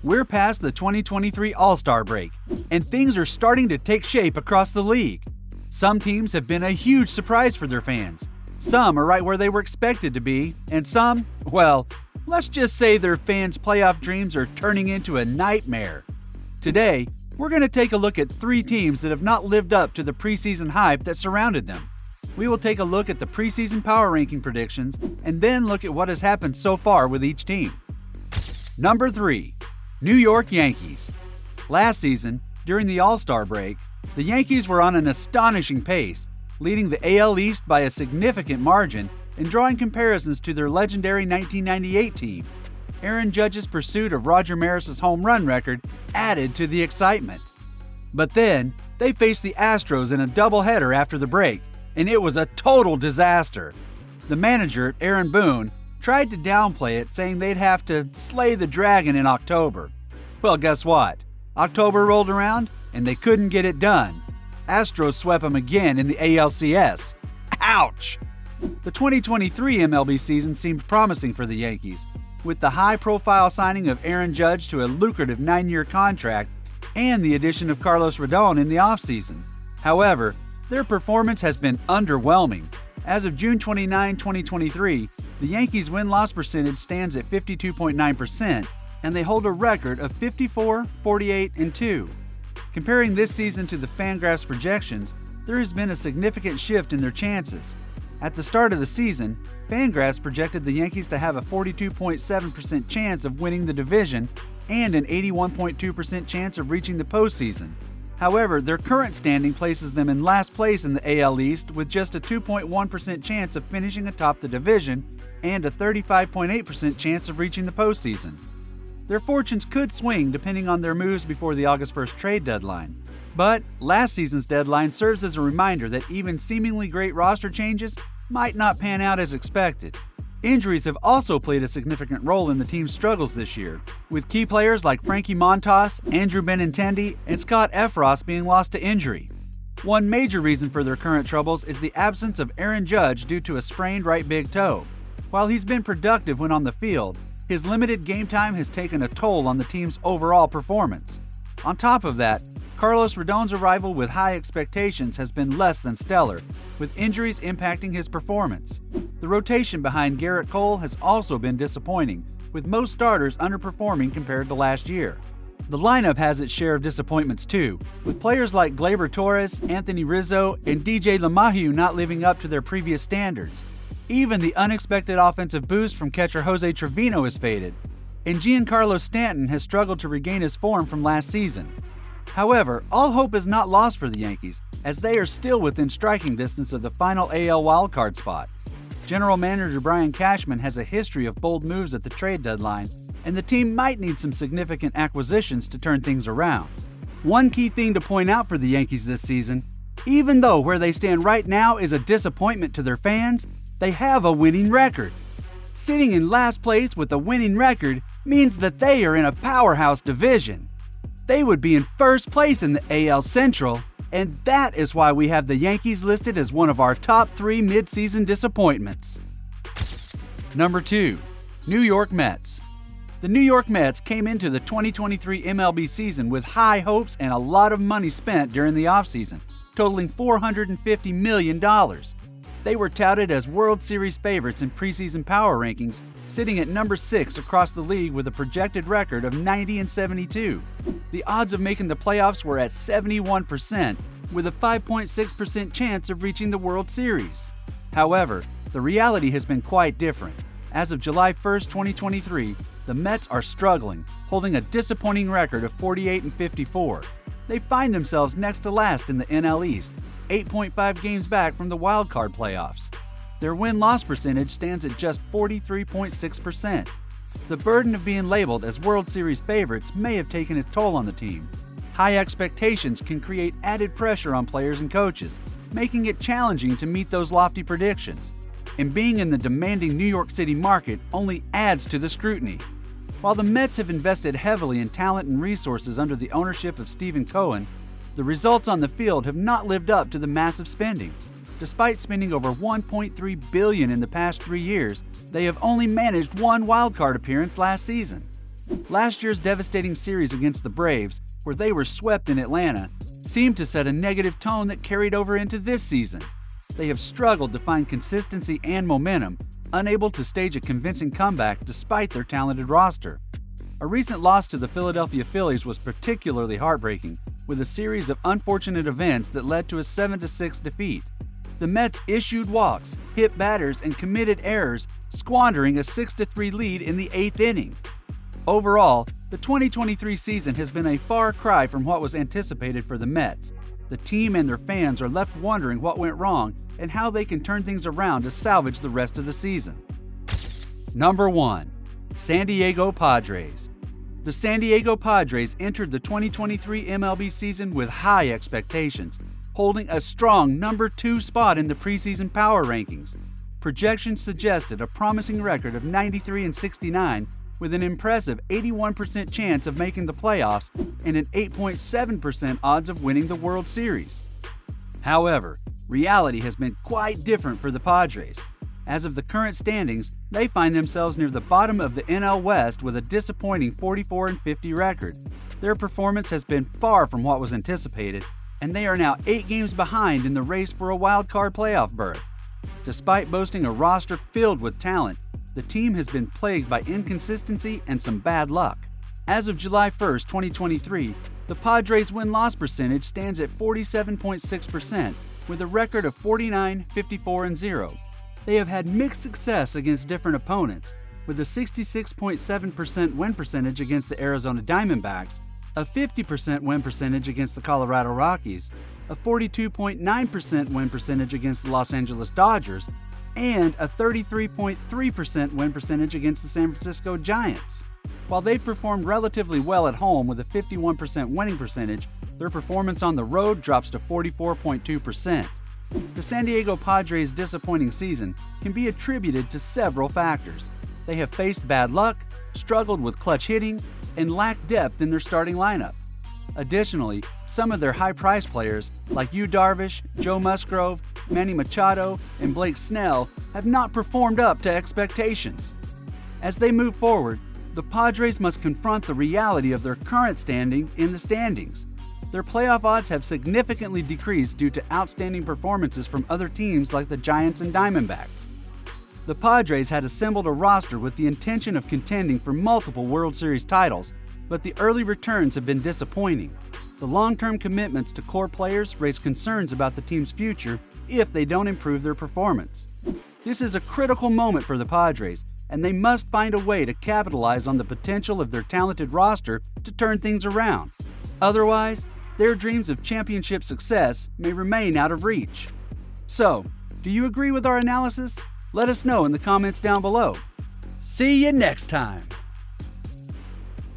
We're past the 2023 All-Star break, and things are starting to take shape across the league. Some teams have been a huge surprise for their fans. Some are right where they were expected to be, and some, well, let's just say their fans' playoff dreams are turning into a nightmare. Today, we're going to take a look at 3 teams that have not lived up to the preseason hype that surrounded them. We will take a look at the preseason power ranking predictions and then look at what has happened so far with each team. Number 3. New York Yankees. Last season, during the All-Star break, the Yankees were on an astonishing pace, leading the AL East by a significant margin and drawing comparisons to their legendary 1998 team. Aaron Judge's pursuit of Roger Maris's home run record added to the excitement. But then, they faced the Astros in a doubleheader after the break, and it was a total disaster. The manager, Aaron Boone, tried to downplay it, saying they'd have to slay the dragon in October. Well, guess what? October rolled around, and they couldn't get it done. Astros swept them again in the ALCS. Ouch! The 2023 MLB season seemed promising for the Yankees, with the high-profile signing of Aaron Judge to a lucrative 9-year contract and the addition of Carlos Rodon in the offseason. However, their performance has been underwhelming. As of June 29, 2023, the Yankees' win-loss percentage stands at 52.9%, and they hold a record of 54, 48, and 2. Comparing this season to the Fangraphs projections, there has been a significant shift in their chances. At the start of the season, Fangraphs projected the Yankees to have a 42.7% chance of winning the division and an 81.2% chance of reaching the postseason. However, their current standing places them in last place in the AL East with just a 2.1% chance of finishing atop the division and a 35.8% chance of reaching the postseason. Their fortunes could swing depending on their moves before the August 1st trade deadline. But last season's deadline serves as a reminder that even seemingly great roster changes might not pan out as expected. Injuries have also played a significant role in the team's struggles this year, with key players like Frankie Montas, Andrew Benintendi, and Scott Effross being lost to injury. One major reason for their current troubles is the absence of Aaron Judge due to a sprained right big toe. While he's been productive when on the field, his limited game time has taken a toll on the team's overall performance. On top of that, Carlos Rodon's arrival with high expectations has been less than stellar, with injuries impacting his performance. The rotation behind Garrett Cole has also been disappointing, with most starters underperforming compared to last year. The lineup has its share of disappointments too, with players like Gleyber Torres, Anthony Rizzo, and DJ LeMahieu not living up to their previous standards. Even the unexpected offensive boost from catcher Jose Trevino has faded, and Giancarlo Stanton has struggled to regain his form from last season. However, all hope is not lost for the Yankees, as they are still within striking distance of the final AL wildcard spot. General Manager Brian Cashman has a history of bold moves at the trade deadline, and the team might need some significant acquisitions to turn things around. One key thing to point out for the Yankees this season, even though where they stand right now is a disappointment to their fans, they have a winning record. Sitting in last place with a winning record means that they are in a powerhouse division. They would be in first place in the AL Central, and that is why we have the Yankees listed as one of our top 3 midseason disappointments. Number 2. New York Mets. The New York Mets came into the 2023 MLB season with high hopes and a lot of money spent during the offseason, totaling $450 million. They were touted as World Series favorites in preseason power rankings, sitting at number 6 across the league with a projected record of 90-72. The odds of making the playoffs were at 71%, with a 5.6% chance of reaching the World Series. However, the reality has been quite different. As of July 1, 2023, the Mets are struggling, holding a disappointing record of 48-54. They find themselves next to last in the NL East, 8.5 games back from the wildcard playoffs. Their win-loss percentage stands at just 43.6%. The burden of being labeled as World Series favorites may have taken its toll on the team. High expectations can create added pressure on players and coaches, making it challenging to meet those lofty predictions. And being in the demanding New York City market only adds to the scrutiny. While the Mets have invested heavily in talent and resources under the ownership of Stephen Cohen, the results on the field have not lived up to the massive spending. Despite spending over $1.3 billion in the past 3 years, they have only managed one wildcard appearance last season. Last year's devastating series against the Braves, where they were swept in Atlanta, seemed to set a negative tone that carried over into this season. They have struggled to find consistency and momentum, unable to stage a convincing comeback despite their talented roster. A recent loss to the Philadelphia Phillies was particularly heartbreaking, with a series of unfortunate events that led to a 7-6 defeat. The Mets issued walks, hit batters, and committed errors, squandering a 6-3 lead in the 8th inning. Overall, the 2023 season has been a far cry from what was anticipated for the Mets. The team and their fans are left wondering what went wrong and how they can turn things around to salvage the rest of the season. Number 1. San Diego Padres. The San Diego Padres entered the 2023 MLB season with high expectations, holding a strong number 2 spot in the preseason power rankings. Projections suggested a promising record of 93-69 with an impressive 81% chance of making the playoffs and an 8.7% odds of winning the World Series. However, reality has been quite different for the Padres. As of the current standings, they find themselves near the bottom of the NL West with a disappointing 44-50 record. Their performance has been far from what was anticipated, and they are now 8 games behind in the race for a wild card playoff berth. Despite boasting a roster filled with talent, the team has been plagued by inconsistency and some bad luck. As of July 1, 2023, the Padres' win-loss percentage stands at 47.6%, with a record of 49-54-0. They have had mixed success against different opponents, with a 66.7% win percentage against the Arizona Diamondbacks, a 50% win percentage against the Colorado Rockies, a 42.9% win percentage against the Los Angeles Dodgers, and a 33.3% win percentage against the San Francisco Giants. While they've performed relatively well at home with a 51% winning percentage, their performance on the road drops to 44.2%. The San Diego Padres' disappointing season can be attributed to several factors. They have faced bad luck, struggled with clutch hitting, and lacked depth in their starting lineup. Additionally, some of their high-priced players, like Yu Darvish, Joe Musgrove, Manny Machado, and Blake Snell, have not performed up to expectations. As they move forward, the Padres must confront the reality of their current standing in the standings. Their playoff odds have significantly decreased due to outstanding performances from other teams like the Giants and Diamondbacks. The Padres had assembled a roster with the intention of contending for multiple World Series titles, but the early returns have been disappointing. The long-term commitments to core players raise concerns about the team's future if they don't improve their performance. This is a critical moment for the Padres, and they must find a way to capitalize on the potential of their talented roster to turn things around. Otherwise, their dreams of championship success may remain out of reach. So, do you agree with our analysis? Let us know in the comments down below. See you next time!